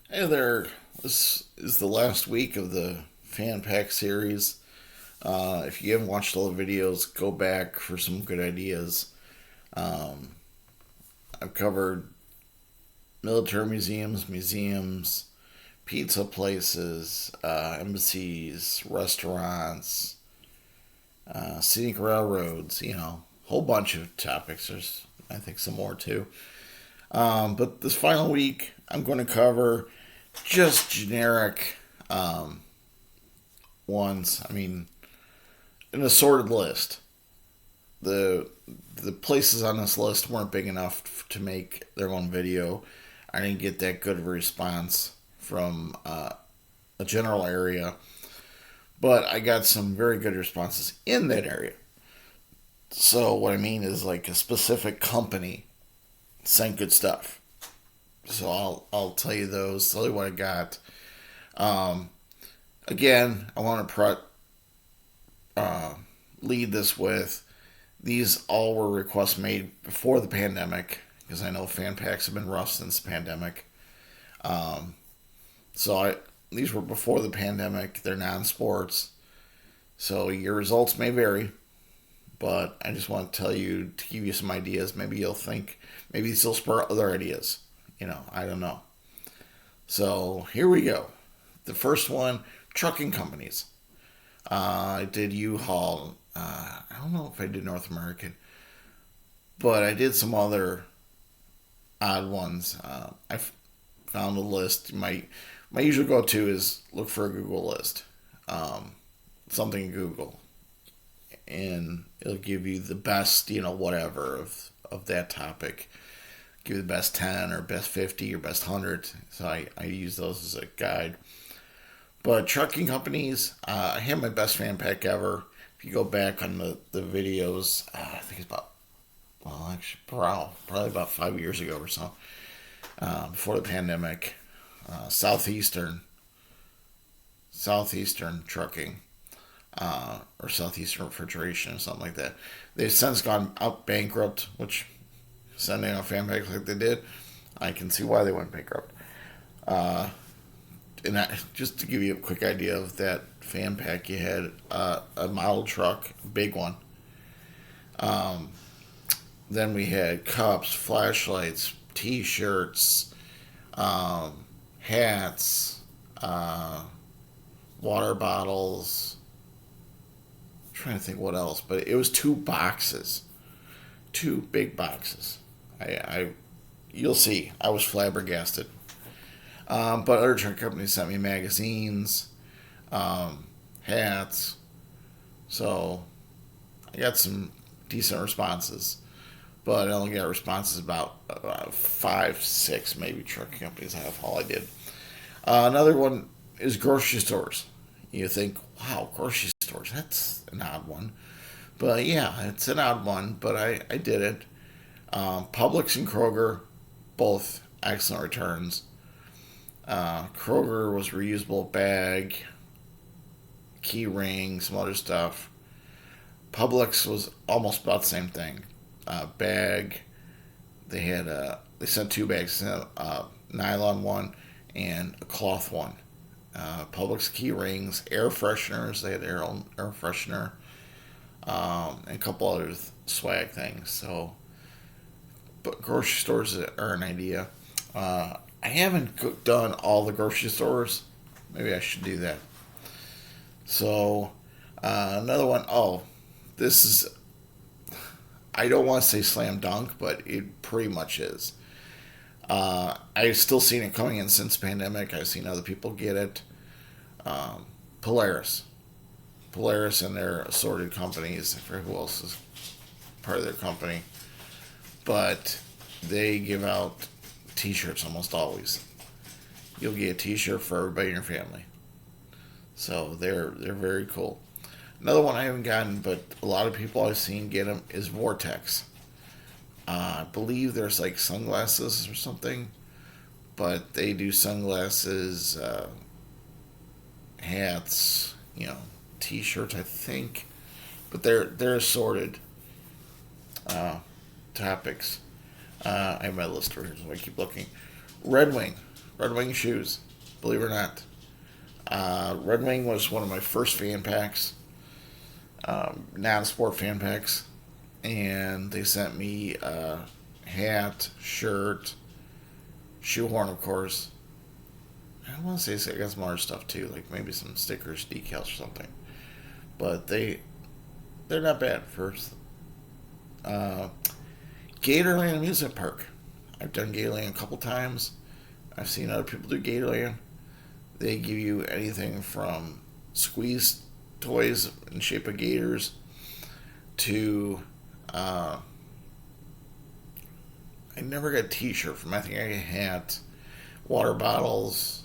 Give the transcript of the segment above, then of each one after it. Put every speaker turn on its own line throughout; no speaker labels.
Hey there. This is the last week of the Fan Pack series. If you haven't watched all the videos, go back for some good ideas. Um, I've covered military museums, pizza places, embassies, restaurants, scenic railroads, whole bunch of topics. There's, I think, some more too. But this final week, I'm going to cover just generic ones. I mean, an assorted list. The the places on this list weren't big enough to make their own video. I didn't get that good of a response from a general area, but I got some very good responses in that area. So what I mean is like a specific company sent good stuff. So I'll tell you those. Tell you what I got. Um, Again, I want to uh, lead this with these all were requests made before the pandemic because I know fan packs have been rough since the pandemic. Um, so these were before the pandemic. They're non-sports, so your results may vary. But I just want to tell you to give you some ideas. Maybe you'll think maybe these will spur other ideas. I don't know. So here we go. The first one, trucking companies. I did U-Haul. I don't know if I did North American, but I did some other odd ones. Found a list. My usual go to is look for a Google list, um, something in Google, and it'll give you the best, whatever of that topic. Give you the best 10 or best 50 or best 100. So I use those as a guide. But trucking companies, I had my best fan pack ever. If you go back on the videos, I think it's about, well, actually, probably about 5 years ago or so, before the pandemic. Southeastern Trucking, or Southeastern Refrigeration, or something like that. They've since gone out bankrupt, which sending out fan packs like they did, I can see why they went bankrupt. Uh, and just to give you a quick idea of that fan pack, you had a model truck, a big one. Um, then we had cups, flashlights, T-shirts, um, hats, uh, water bottles. I'm trying to think what else, but it was two boxes, two big boxes. I you'll see. I was flabbergasted. But other truck companies sent me magazines, um, hats. So I got some decent responses, but I only got responses about five, six maybe truck companies have. All I did. Another one is grocery stores. You think, wow, grocery stores, that's an odd one. But yeah, it's an odd one, but I did it. Publix and Kroger, both excellent returns. Kroger was reusable bag, key ring, some other stuff. Publix was almost about the same thing. Bag. They sent two bags, a nylon one and a cloth one. Publix key rings, air fresheners. They had their own air freshener, and a couple other swag things. So, but grocery stores are an idea. I haven't done all the grocery stores. Maybe I should do that. So, another one. Oh, this is. I don't want to say slam dunk, but it pretty much is. I've still seen it coming in since pandemic. I've seen other people get it. Um, Polaris, Polaris, and their assorted companies. I forget who else is part of their company, but they give out T-shirts almost always. You'll get a T-shirt for everybody in your family. So they're very cool. Another one I haven't gotten, but a lot of people I've seen get them is Vortex. I believe there's like sunglasses or something, but they do sunglasses, hats, T-shirts, I think. But they're assorted topics. I have my list right here, so I keep looking. Red Wing. Red Wing shoes, believe it or not. Red Wing was one of my first fan packs, non-sport fan packs, and they sent me a hat, shirt, shoehorn, of course. I want to say I got some other stuff too, like maybe some stickers, decals, or something. But they're not bad for uh, Gatorland Amusement Park. I've done Gatorland a couple times. I've seen other people do Gatorland. They give you anything from squeeze toys in shape of gators to I never got a t-shirt from. I think I got a hat, water bottles,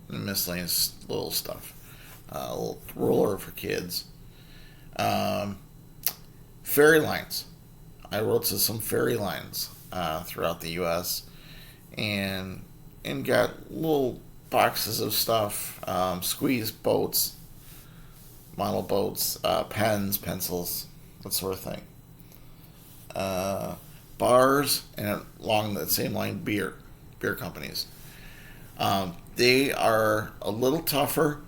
and miscellaneous little stuff. A little roller for kids. Um, Fairy lines. I wrote to some fairy lines throughout the U.S. and got little boxes of stuff, squeeze boats, model boats, pens, pencils, that sort of thing. Bars, and along that same line, beer companies. They are a little tougher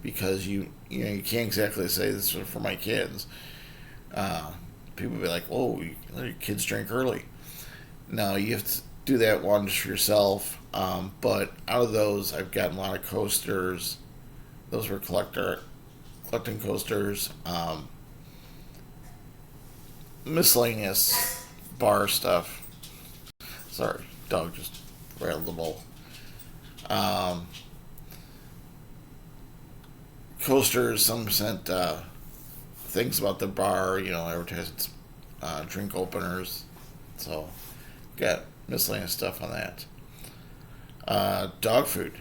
because you can't exactly say this is for my kids. People be like, "Whoa, your kids drink early." No, you have to do that one just for yourself. But out of those, I've gotten a lot of coasters. Those were collecting coasters. Miscellaneous bar stuff. Sorry, dog just rattled the bowl. Um, Coasters. Some sent things about the bar. Advertisements, drink openers. So, got miscellaneous stuff on that. Dog food.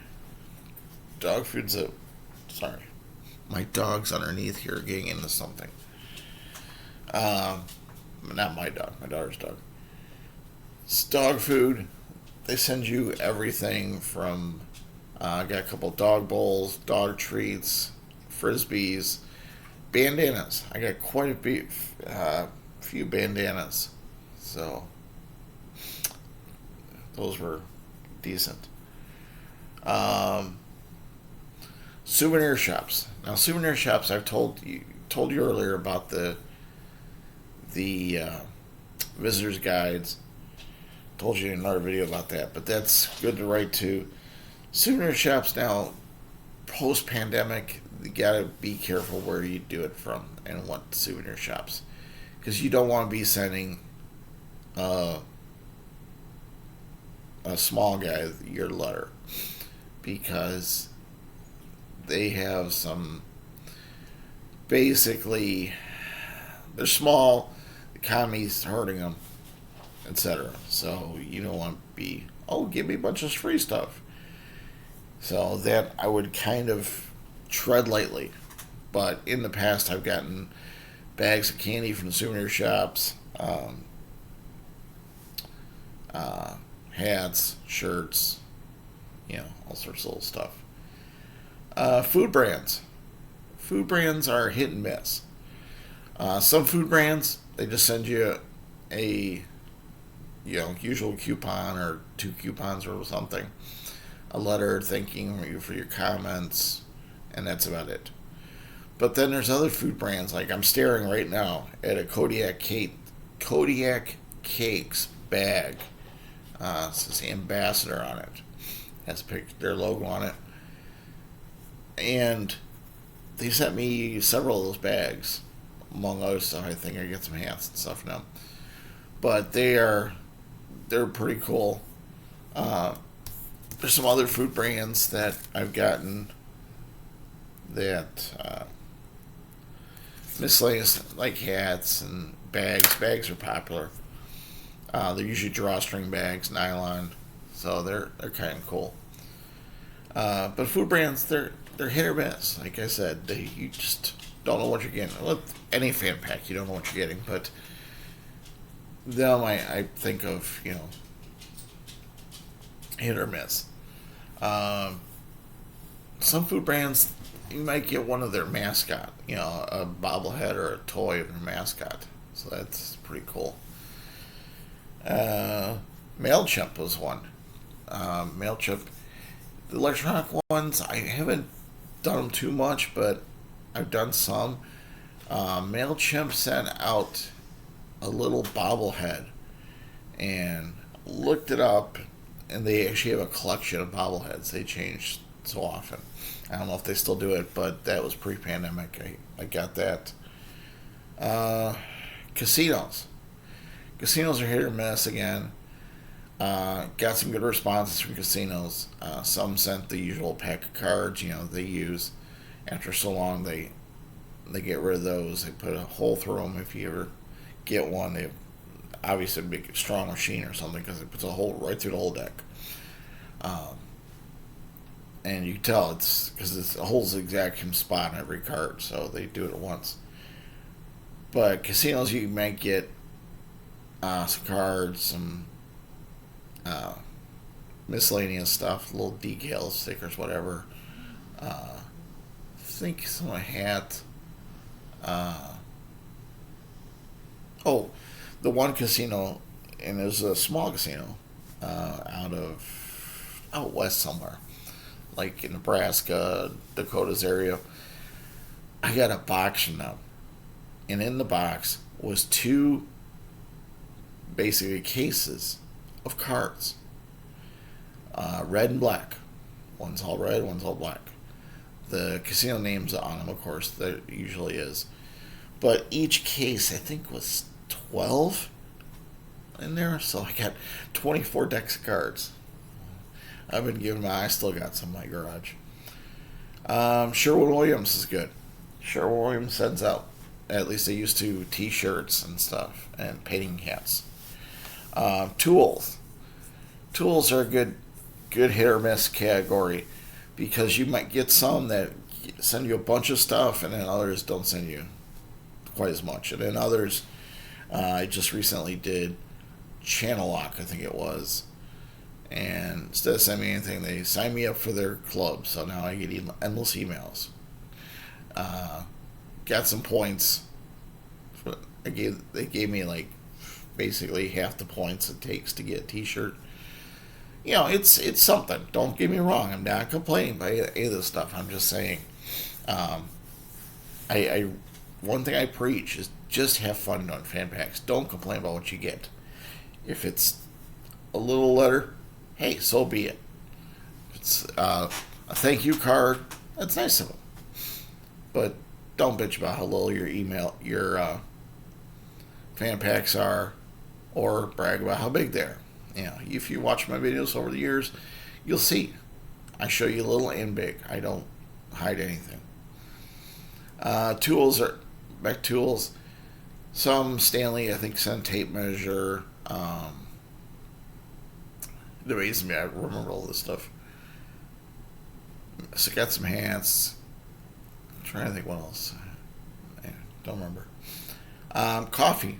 Dog food's a. Sorry. My dog's underneath here getting into something. Not my dog, my daughter's dog. It's dog food. They send you everything from. I got a couple dog bowls, dog treats, frisbees, bandanas. I got quite a few bandanas. So. Those were decent. Souvenir shops. Now, souvenir shops. I've told you earlier about the visitors guides. Told you in another video about that, but that's good to write to. Souvenir shops now, post pandemic, you gotta be careful where you do it from and what souvenir shops, because you don't want to be sending a small guy your letter, because they have some, basically they're small, the economy's hurting them, etc. So you don't want to be, give me a bunch of free stuff. So that I would kind of tread lightly. But in the past, I've gotten bags of candy from the souvenir shops, hats, shirts, all sorts of little stuff. Food brands. Food brands are hit and miss. Some food brands, they just send you a usual coupon or 2 coupons or something, a letter thanking you for your comments, and that's about it. But then there's other food brands, like I'm staring right now at a Kodiak Cakes bag. It says Ambassador on it. Has their logo on it. And they sent me several of those bags, among other stuff. I think I get some hats and stuff now. But they're pretty cool. There's some other food brands that I've gotten that miscellaneous, like hats and bags. Bags are popular. They're usually drawstring bags, nylon, so they're kind of cool. But food brands, they're hit or miss. Like I said, you just don't know what you're getting. With any fan pack, you don't know what you're getting. But them, I think of hit or miss. Some food brands, you might get one of their mascot, a bobblehead or a toy of their mascot. So that's pretty cool. MailChimp was one. MailChimp. The electronic ones, I haven't done them too much, but I've done some. MailChimp sent out a little bobblehead and looked it up, and they actually have a collection of bobbleheads. They change so often. I don't know if they still do it, but that was pre-pandemic. I got that. Uh, Casinos. Casinos are hit or miss again. Got some good responses from casinos. Some sent the usual pack of cards, they use. After so long, they get rid of those. They put a hole through them if you ever get one. They obviously a big strong machine or something because it puts a hole right through the whole deck. Um, and you can tell it's because it holds the exact same spot on every card, so they do it at once. But casinos, you might get some cards, some uh, miscellaneous stuff, little decals, stickers, whatever. I think some hat. Uh, oh, the one casino, and it was a small casino out west somewhere, like in Nebraska, Dakota's area. I got a box from them, and in the box was two basically cases of cards, red and black. One's all red, one's all black. The casino names on them, of course, there usually is. But each case, I think, was 12 in there, so I got 24 decks of cards. I've been giving I still got some in my garage. Sherwin Williams is good. Sherwin Williams sends out, at least they used to, t-shirts and stuff, and painting hats. Tools. Tools are a good hit or miss category because you might get some that send you a bunch of stuff and then others don't send you quite as much. And then others, I just recently did Channel Lock, I think it was. And instead of sending me anything, they signed me up for their club. So now I get endless emails. Got some points. They gave me like basically half the points it takes to get a t-shirt. It's something. Don't get me wrong. I'm not complaining about any of this stuff. I'm just saying, um, I one thing I preach is just have fun on fan packs. Don't complain about what you get. If it's a little letter, hey, so be it. If it's a thank you card, that's nice of them. But don't bitch about how little your fan packs are, or brag about how big they are. If you watch my videos over the years, you'll see. I show you little and big. I don't hide anything. Tools are back tools. Some Stanley, I think, send tape measure. It amazes me. I remember all this stuff. So I got some hats. I'm trying to think what else. I don't remember. Coffee.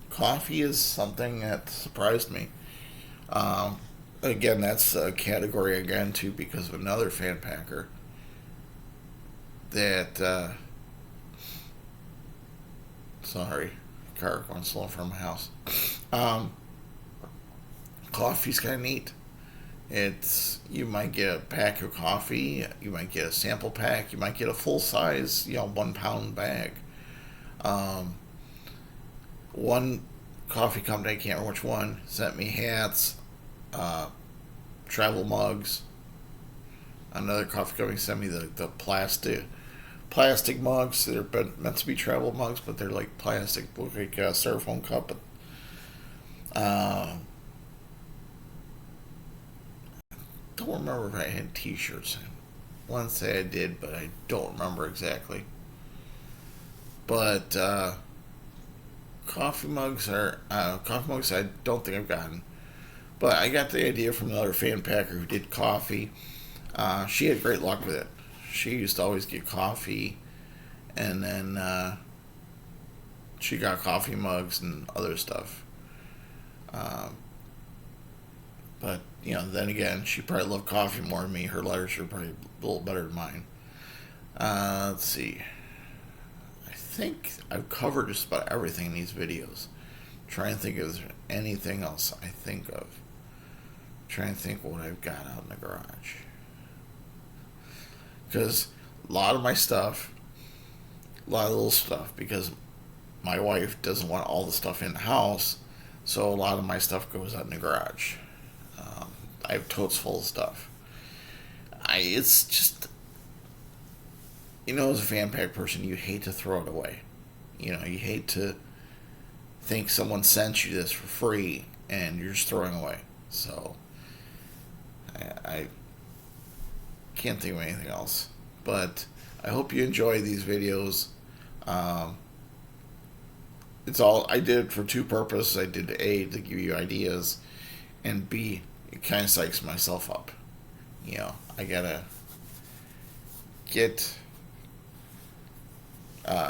Coffee is something that surprised me. Again, that's a category I got into because of another fan packer that. Sorry, car going slow in front of my house. Um, Coffee's kind of neat. You might get a pack of coffee, you might get a sample pack, you might get a full size, 1 pound bag. Um, One coffee company, I can't remember which one, sent me hats, uh, travel mugs. Another coffee company sent me the plastic mugs. They're meant to be travel mugs, but they're like plastic, look like a styrofoam cup. But don't remember if I had T-shirts. I want to say I did, but I don't remember exactly. But coffee mugs. I don't think I've gotten, but I got the idea from another fan packer who did coffee. She had great luck with it. She used to always get coffee, and then she got coffee mugs and other stuff. Um, but then again, she probably loved coffee more than me. Her letters are probably a little better than mine. Let's see. I think I've covered just about everything in these videos. I'm trying to think if there's anything else I think of. trying to think what I've got out in the garage. Because a lot of my stuff, a lot of little stuff, because my wife doesn't want all the stuff in the house, so a lot of my stuff goes out in the garage. I have totes full of stuff. It's just, as a fan pack person, you hate to throw it away. You hate to think someone sent you this for free and you're just throwing away. So I can't think of anything else. But I hope you enjoy these videos. It's all I did for two purposes. I did A, to give you ideas, and B, it kind of psychs myself up. I gotta get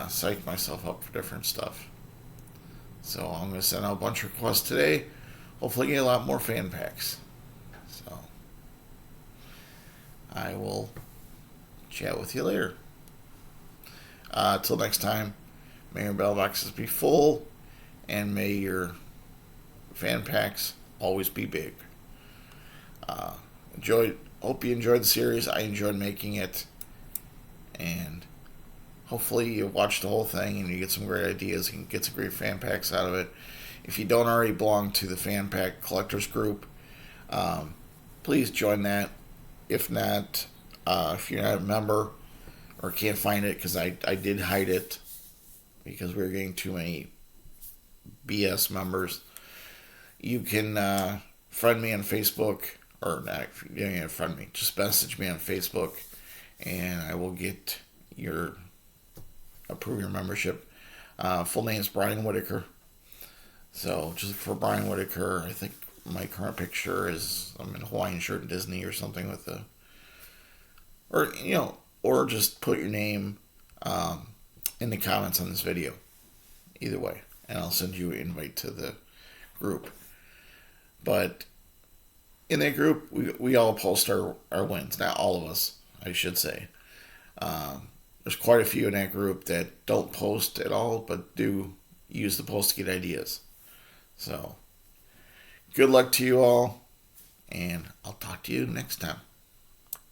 psych myself up for different stuff. So I'm gonna send out a bunch of requests today. Hopefully get a lot more fan packs. So I will chat with you later. Till next time, may your bell boxes be full, and may your fan packs always be big. Hope you enjoyed the series. I enjoyed making it, and hopefully you watch the whole thing and you get some great ideas and get some great fan packs out of it. If you don't already belong to the fan pack collectors group, please join that. If not, if you're not a member or can't find it, because I did hide it because we were getting too many BS members, you can friend me on Facebook, or not, you don't even friend me, just message me on Facebook, and I will approve your membership. Full name is Brian Whitaker. So just look for Brian Whitaker. I think my current picture is I'm in a Hawaiian shirt in Disney or something with or just put your name in the comments on this video. Either way, and I'll send you an invite to the group. But in that group, we all post our wins. Not all of us, I should say. There's quite a few in that group that don't post at all, but do use the post to get ideas. So, good luck to you all, and I'll talk to you next time.